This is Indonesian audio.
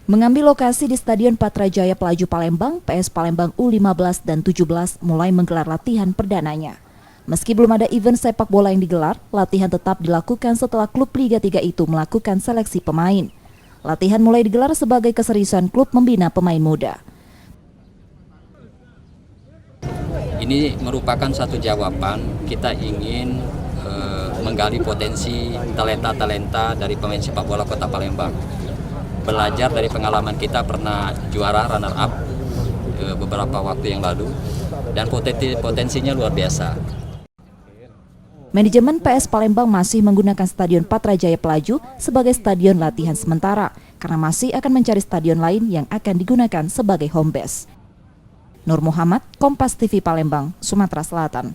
Mengambil lokasi di Stadion Patrajaya Pelaju Palembang, PS Palembang U15 dan 17 mulai menggelar latihan perdananya. Meski belum ada event sepak bola yang digelar, latihan tetap dilakukan setelah klub Liga 3 itu melakukan seleksi pemain. Latihan mulai digelar sebagai keseriusan klub membina pemain muda. Ini merupakan satu jawaban kita ingin menggali potensi talenta-talenta dari pemain sepak bola Kota Palembang. Belajar dari pengalaman kita pernah juara runner up beberapa waktu yang lalu dan potensinya luar biasa. Manajemen PS Palembang masih menggunakan Stadion Patrajaya Pelaju sebagai stadion latihan sementara karena masih akan mencari stadion lain yang akan digunakan sebagai home base. Nur Muhammad, Kompas TV Palembang, Sumatera Selatan.